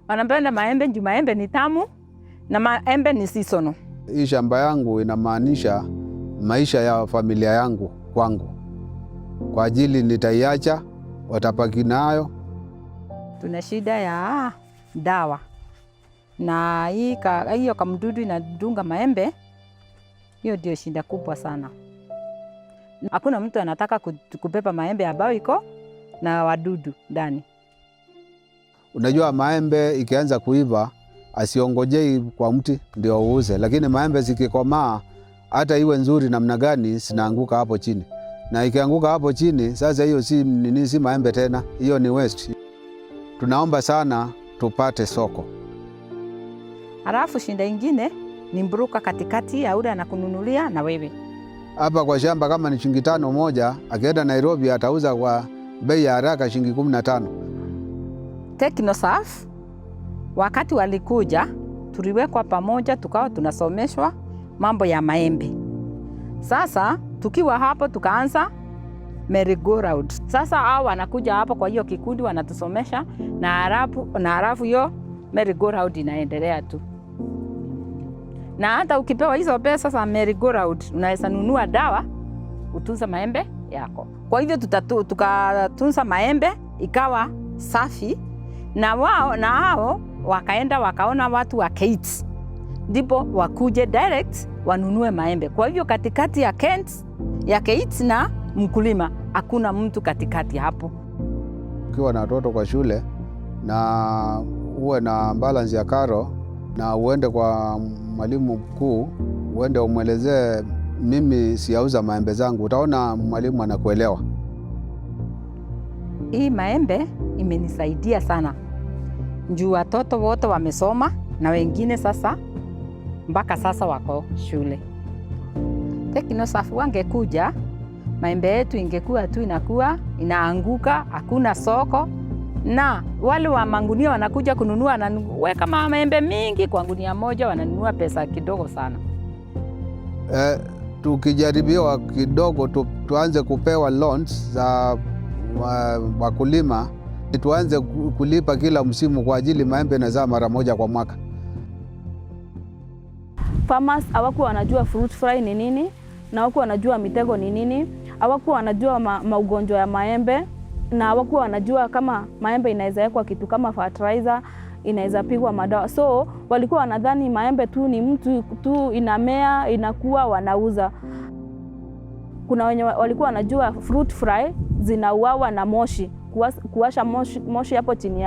Wanapenda maembe juu maembe ni tamu na maembe ni seasonal. Hii shamba yangu inamaanisha maisha ya familia yangu kwangu. Kwa ajili nitaiacha, watapaki nayo. Tuna shida ya dawa. Na hiyo kamdudu inadunga maembe, hiyo ndio shida kubwa sana. Hakuna mtu anataka kubeba maembe ambayo iko na wadudu ndani. Unajua maembe ikianza kuiva, asiongojei kwa mti ndio uuze. Lakini maembe zikikomaa, hata iwe nzuri namna gani, zinaanguka hapo chini. Na ikianguka hapo chini, sasa hiyo si maembe tena, hiyo ni waste. Tunaomba sana tupate soko. Halafu shinda ingine ni mburuka katikati ya ule anakununulia na wewe. Hapa kwa shamba kama ni shilingi 5 moja, akienda Nairobi atauza kwa bei ya haraka shilingi 15. Technoserve wakati walikuja tuliwekwa pamoja, tukawa tunasomeshwa mambo ya maembe. Sasa tukiwa hapo tukaanza merry-go-round. Sasa hao wanakuja hapo kwa hiyo kikundi wanatusomesha na halafu hiyo merry-go-round inaendelea tu. Na hata ukipewa hizo pesa za merry-go-round unaweza nunua dawa utunza maembe yako. Kwa hivyo tukatunza maembe ikawa safi, na hao wakaenda wakaona watu wa Kate, ndipo wakuje direct wanunue maembe. Kwa hivyo katikati ya Kate na mkulima hakuna mtu katikati hapo. Ukiwa na watoto kwa shule na uwe na balance ya karo na uende kwa mwalimu mkuu, uende umwelezee mimi siyauza maembe zangu, utaona mwalimu anakuelewa. Hii maembe imenisaidia sana. Juu watoto wote wamesoma na wengine sasa mpaka sasa wako shule. Technoserve wangekuja, maembe yetu ingekuwa tu inaanguka, hakuna soko, na wale wa mangunia wanakuja kununua na weka maembe mingi kwa gunia moja, wananunua pesa kidogo sana. Tukijaribiwa kidogo tuanze kupewa loans za wakulima, tuanze kulipa kila msimu kwa ajili maembe inazaa mara moja kwa mwaka. Farmers hawakuwa wanajua fruit fly ni nini, na hawakuwa wanajua mitego ni nini, hawakuwa wanajua maugonjwa ya maembe, na hawakuwa wanajua kama maembe inaweza wekwa kitu kama fertilizer, inaweza pigwa madawa. So walikuwa wanadhani maembe tu ni mtu tu inamea, inakuwa wanauza. Kuna wenye walikuwa wanajua fruit fly zinauawa na moshi, kuwasha moshi hapo chini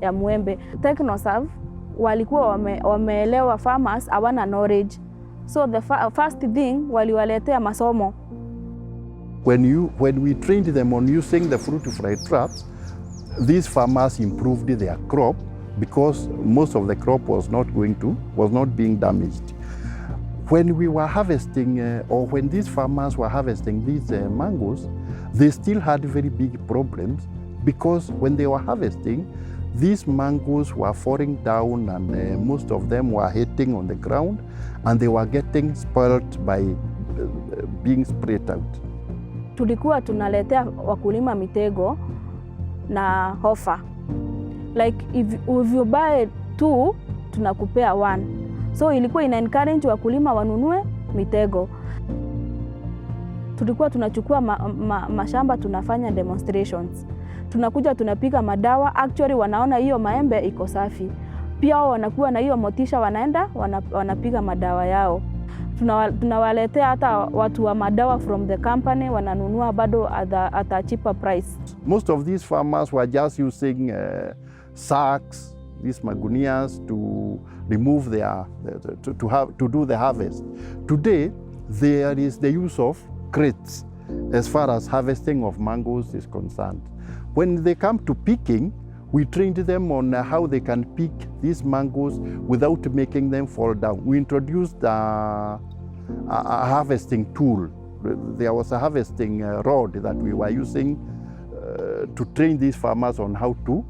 ya mwembe. Technoserve walikuwa wameelewa farmers hawana knowledge. So the first thing waliwaletea masomo. When we trained them on using the fruit fly traps, these farmers improved their crop because most of the crop was not being damaged. When we were harvesting, or when these farmers were harvesting these mangoes, they still had very big problems because when they were harvesting, these mangoes were falling down and most of them were hitting on the ground and they were getting spoiled by being sprayed out. Tulikuwa tunaletea wakulima mitego na offer. Like if you buy 2, tunakupea 1. So ilikuwa ina encourage wakulima wanunue mitego. Tulikuwa tunachukua mashamba tunafanya demonstrations. Tunakuja tunapiga madawa, actually wanaona hiyo maembe iko safi. Pia wanakuwa na hiyo motisha, wanaenda wanapiga madawa yao. Tunawaletea hata watu wa madawa from the company, wananunua bado at a cheaper price. Most of these farmers were just using sacks, these magunias, to remove to do the harvest. Today there is the use of crates as far as harvesting of mangoes is concerned. When they come to picking, we trained them on how they can pick these mangoes without making them fall down. We introduced a harvesting tool. There was a harvesting rod that we were using to train these farmers on how to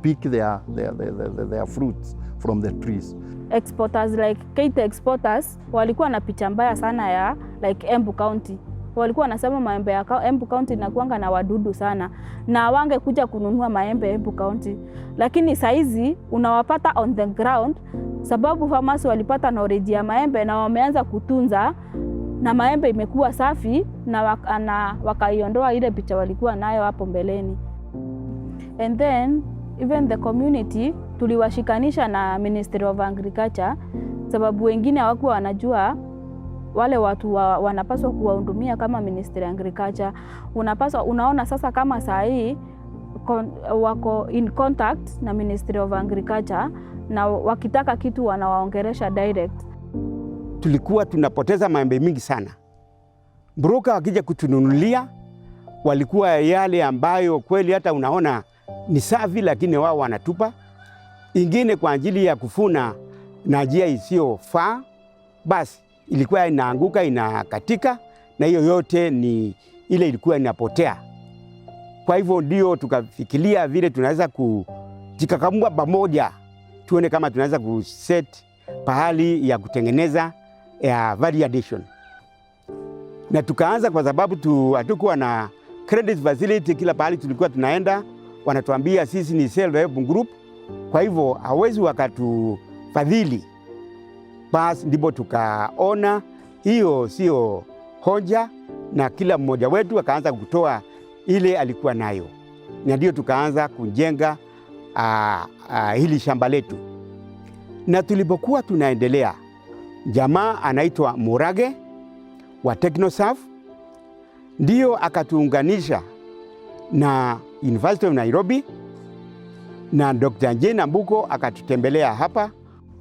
pick their fruits from the trees. Exporters like Kate exporters walikuwa na picha mbaya sana ya like Embu County. Walikuwa wanasema maembe ya Embu County inakuanga na wadudu sana, na wangekuja kununua maembe Embu County. lakini saizi unawapata on the ground sababu farmers walipata knowledge ya maembe na wameanza kutunza na maembe imekuwa safi na wakaiondoa ile picha walikuwa nayo hapo mbeleni. And then even the community tuliwashikanisha na Ministry of Agriculture sababu wengine hawakuwa wanajua wale watu wanapaswa kuwahudumia kama Ministry of Agriculture. Unaona sasa kama saa hii wako in contact na Ministry of Agriculture na wakitaka kitu wanawaongelesha direct. Tulikuwa tunapoteza maembe mingi sana. Broker wakija kutununulia walikuwa yale ambayo kweli hata unaona ni safi, lakini wao wanatupa. Ingine kwa ajili ya kufuna na njia isiyofaa, basi ilikuwa inaanguka, inakatika, na hiyo yote ni ile ilikuwa inapotea. Kwa hivyo ndio tukafikiria vile tunaweza kujikakamua pamoja, tuone kama tunaweza kuset pahali ya kutengeneza ya value addition. Na tukaanza kwa sababu hatukuwa na credit facility. Kila pahali tulikuwa tunaenda wanatuambia sisi ni self-help group, kwa hivyo hawezi wakatufadhili. Basi ndipo tukaona hiyo sio hoja, na kila mmoja wetu akaanza kutoa ile alikuwa nayo, na ndio tukaanza kujenga hili shamba letu. Na tulipokuwa tunaendelea, jamaa anaitwa Murage wa Technoserve ndio akatuunganisha na University of Nairobi, na Dr. Jane Ambuko akatutembelea hapa.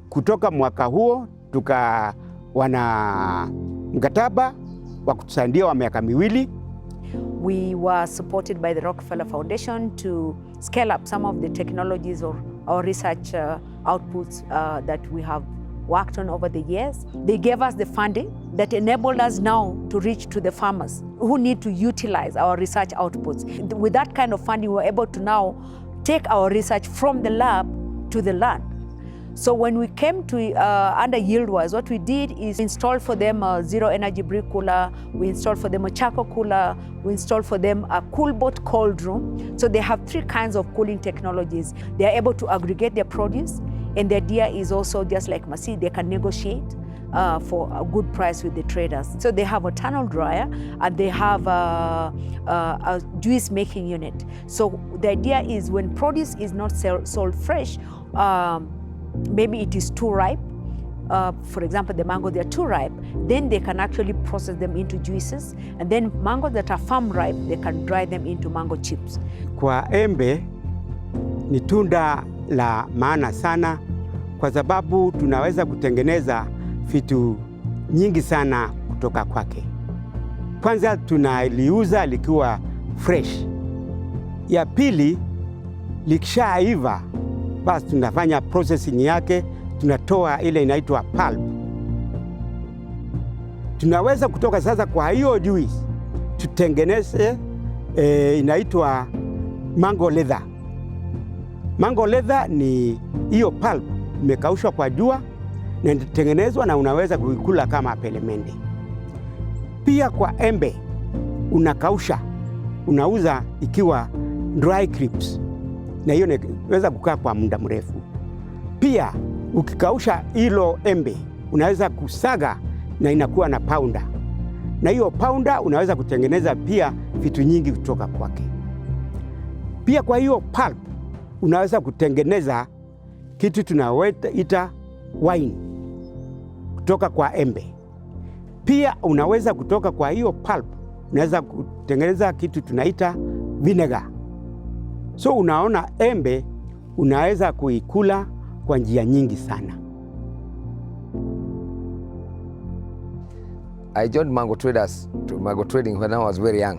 Kutoka mwaka huo wana mkataba wa kutusaidia wa miaka miwili. We were supported by the Rockefeller Foundation to scale up some of the technologies or our research outputs that we have worked on over the years. They gave us the funding that enabled us now to reach to the farmers who need to utilize our research outputs. With that kind of funding, we were able to now take our research from the lab to the land. So when we came to under YieldWise, what we did is install for them a zero energy brick cooler, we installed for them a charcoal cooler, we installed for them a coolbot cold room. So they have 3 kinds of cooling technologies. They are able to aggregate their produce, and the idea is also just like Masi, they can negotiate for a good price with the traders. So they have a tunnel dryer and they have a juice making unit. So the idea is when produce is not sold fresh, maybe it is too ripe, for example, the mango, they are too ripe, then they can actually process them into juices, and then mangoes that are farm ripe, they can dry them into mango chips. Kwa embe ni tunda la maana sana kwa sababu tunaweza kutengeneza vitu nyingi sana kutoka kwake. Kwanza tunaliuza likiwa fresh. Ya pili, likishaiva basi tunafanya processing yake, tunatoa ile inaitwa pulp. Tunaweza kutoka sasa kwa hiyo juice tutengeneze inaitwa mango leather. Mango leather ni hiyo pulp imekaushwa kwa jua na inatengenezwa na unaweza kuikula kama pelemende. Pia kwa embe unakausha, unauza ikiwa dry crisps, na hiyo inaweza kukaa kwa muda mrefu. Pia ukikausha hilo embe unaweza kusaga na inakuwa na powder, na hiyo powder unaweza kutengeneza pia vitu nyingi kutoka kwake. Pia kwa hiyo pulp unaweza kutengeneza kitu tunaita wine kutoka kwa embe. Pia unaweza kutoka kwa hiyo pulp unaweza kutengeneza kitu tunaita vinegar. So unaona embe unaweza kuikula kwa njia nyingi sana. I joined mango trading when I was very young,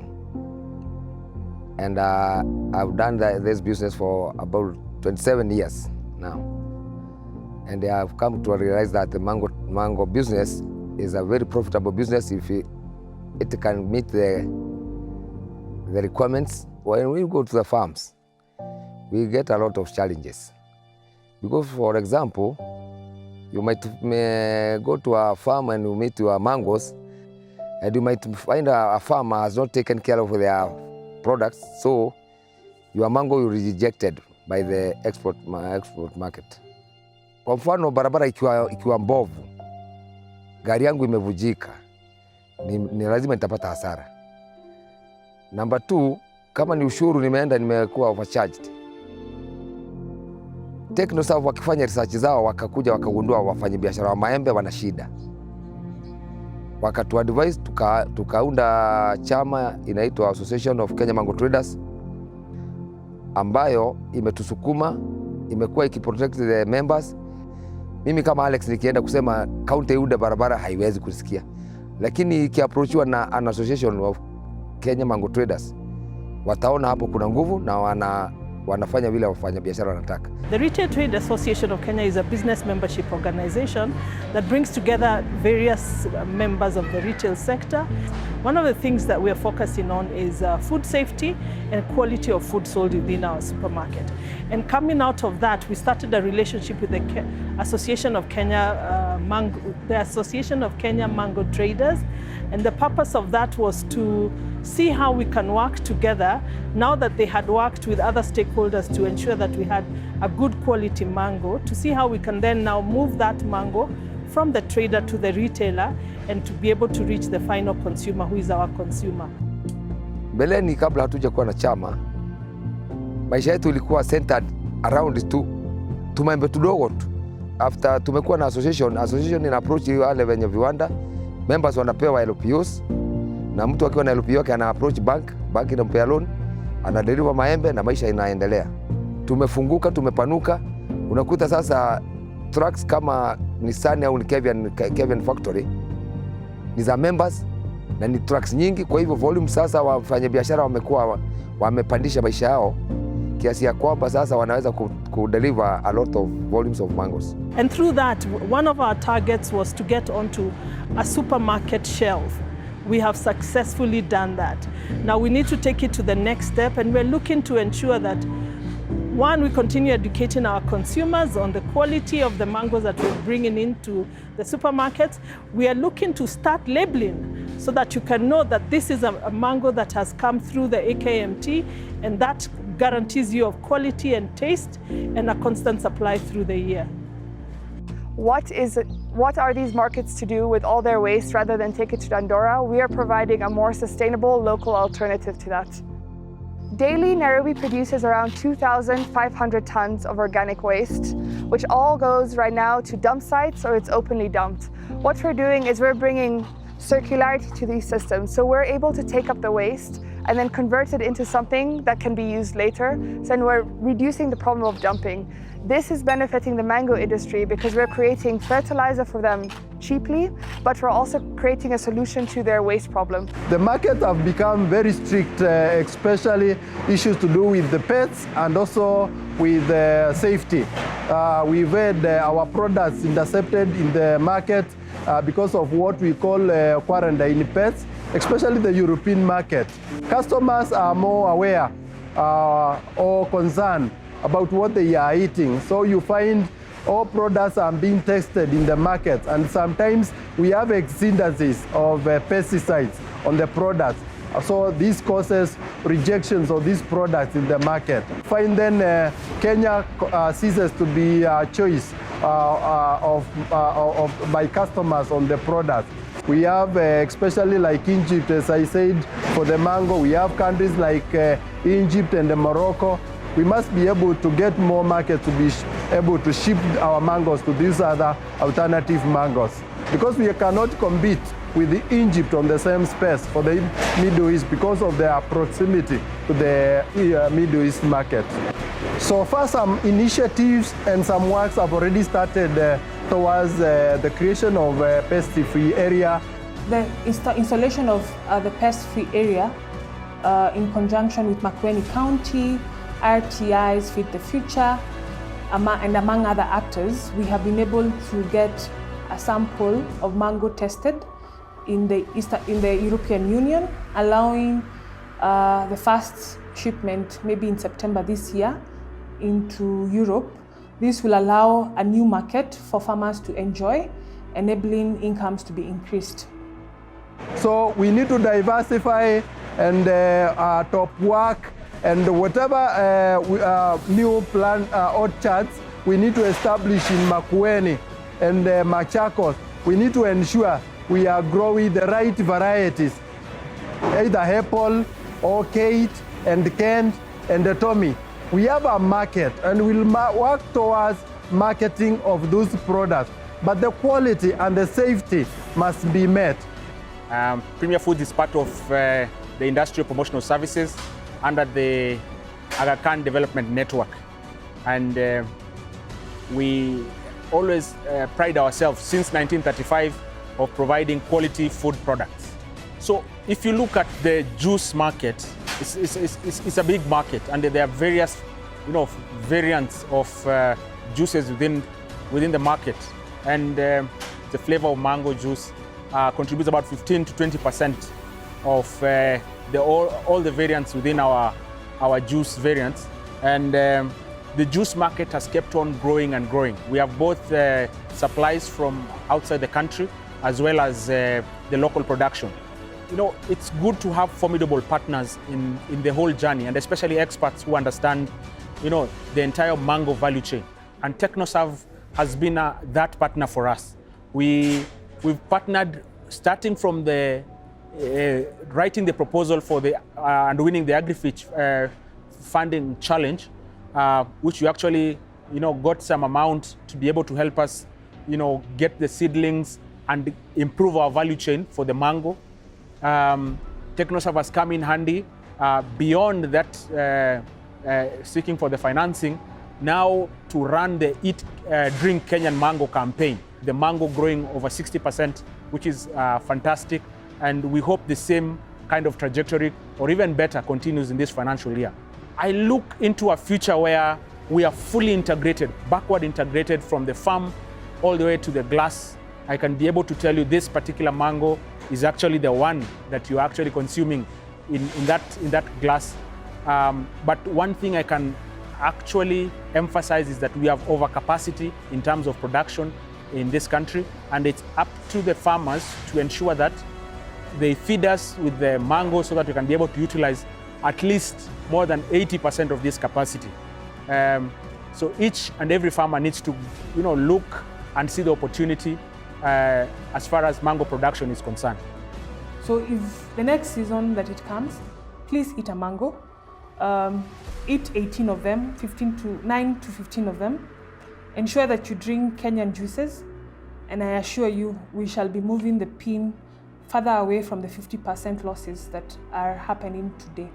and I've done this business for about 27 years now, and I have come to realize that the mango business is a very profitable business if it can meet the requirements. When we go to the farms, we get a lot of challenges because, for example, you might go to a farm and you meet your mangoes, and you might find a farmer has not taken care of their products, so your mango will be rejected by the export market. Kwa mfano barabara ikiwa mbovu, gari yangu imevujika, ni lazima nitapata hasara. Number 2, kama ni ushuru nimekuwa overcharged. Technoserve wakifanya research zao wakakuja wakagundua wafanyabiashara wa maembe wana shida. Wakatu advise tukaunda chama inaitwa Association of Kenya Mango Traders, ambayo imetusukuma, imekuwa ikiprotect the members. Mimi kama Alex nikienda kusema county iunde barabara haiwezi kusikia, lakini ikiapproachwa na an Association of Kenya Mango Traders, wataona hapo kuna nguvu na wanafanya vile wafanya biashara wanataka. The Retail Trade Association of Kenya is a business membership organization that brings together various members of the retail sector. One of the things that we are focusing on is food safety and quality of food sold within our supermarket. And coming out of that, we started a relationship with the Association of Kenya Mango Traders, and the purpose of that was to see how we can work together now that they had worked with other stakeholders to ensure that we had a good quality mango, to see how we can then now move that mango from the trader to the retailer and to be able to reach the final consumer who is our consumer. Mbeleni kabla hatuja kuwa na chama, maisha yetu ilikuwa centered around tumaembe tudogo tu. After tumekuwa na association ina approach wale wenye viwanda, members wanapewa LPOs, na mtu akiwa na LPO yake ana approach bank inampea loan, ana deliver maembe na maisha inaendelea. Tumefunguka, tumepanuka. Unakuta sasa trucks kama Nissan au Kevin Factory ni za members na ni trucks nyingi. Kwa hivyo volume sasa wafanyabiashara wamepandisha maisha yao kiasi ya kwamba sasa wanaweza kudeliver a lot of volumes of mangoes. And through that, one of our targets was to get onto a supermarket shelf. We have successfully done that. Now we need to take it to the next step, and we're looking to ensure that, one, we continue educating our consumers on the quality of the mangoes that we're bringing into the supermarkets. We are looking to start labeling so that you can know that this is a mango that has come through the AKMT, and that guarantees you of quality and taste and a constant supply through the year. What are these markets to do with all their waste rather than take it to Dandora? We are providing a more sustainable local alternative to that. Daily, Nairobi produces around 2,500 tons of organic waste, which all goes right now to dump sites or it's openly dumped. What we're doing is we're bringing circularity to these systems. So we're able to take up the waste and then convert it into something that can be used later. So then we're reducing the problem of dumping. This is benefiting the mango industry because we're creating fertilizer for them cheaply, but we're also creating a solution to their waste problem. The markets have become very strict, especially issues to do with the pets and also with safety. We've had our products intercepted in the market because of what we call quarantine pets, especially the European market. Customers are more aware or concerned about what they are eating. So you find all products are being tested in the market, and sometimes we have exceedances of pesticides on the products. So this causes rejections of these products in the market. Find then Kenya ceases to be a choice by customers on the product. We have, especially like Egypt, as I said, for the mango, we have countries like Egypt and Morocco. We must be able to get more markets to be able to ship our mangoes to these other alternative mangoes. Because we cannot compete with Egypt on the same space for the Middle East because of their proximity to the Middle East market. So far, some initiatives and some works have already started towards the creation of a pest-free area. The installation of the pest-free area in conjunction with Makueni County, RTI's Feed the Future, and among other actors, we have been able to get a sample of mango tested in the European Union, allowing the first shipment maybe in September this year into Europe. This will allow a new market for farmers to enjoy, enabling incomes to be increased. So we need to diversify and top work And whatever new plant orchards we need to establish in Makueni and Machakos, we need to ensure we are growing the right varieties, either apple, orchid, and Kent, and Tommy. We have a market and we'll work towards marketing of those products, but the quality and the safety must be met. Premier Foods is part of the Industrial Promotional Services under the Aga Khan Development Network. And we always pride ourselves since 1935 of providing quality food products. So if you look at the juice market, it's a big market, and there are various variants of juices within the market. And the flavor of mango juice contributes about 15 to 20% of all the variants within our juice variants. And the juice market has kept on growing and growing. We have both supplies from outside the country as well as the local production. It's good to have formidable partners in the whole journey, and especially experts who understand the entire mango value chain. And Technoserve has been that partner for us. We've partnered starting from the writing the proposal for and winning the AgriFitch funding challenge, which we actually got some amount to be able to help us get the seedlings and improve our value chain for the mango. Technoserve has come in handy beyond that, seeking for the financing, now to run the Eat, Drink Kenyan Mango campaign, the mango growing over 60%, which is fantastic. And we hope the same kind of trajectory, or even better, continues in this financial year. I look into a future where we are fully integrated, backward integrated from the farm all the way to the glass. I can be able to tell you this particular mango is actually the one that you're actually consuming in that glass. But one thing I can actually emphasize is that we have overcapacity in terms of production in this country, and it's up to the farmers to ensure that they feed us with the mango so that we can be able to utilize at least more than 80% of this capacity. So each and every farmer needs to look and see the opportunity as far as mango production is concerned. So if the next season that it comes, please eat a mango. Eat 18 of them, 9 to 15 of them. Ensure that you drink Kenyan juices, and I assure you we shall be moving the pin further away from the 50% losses that are happening today.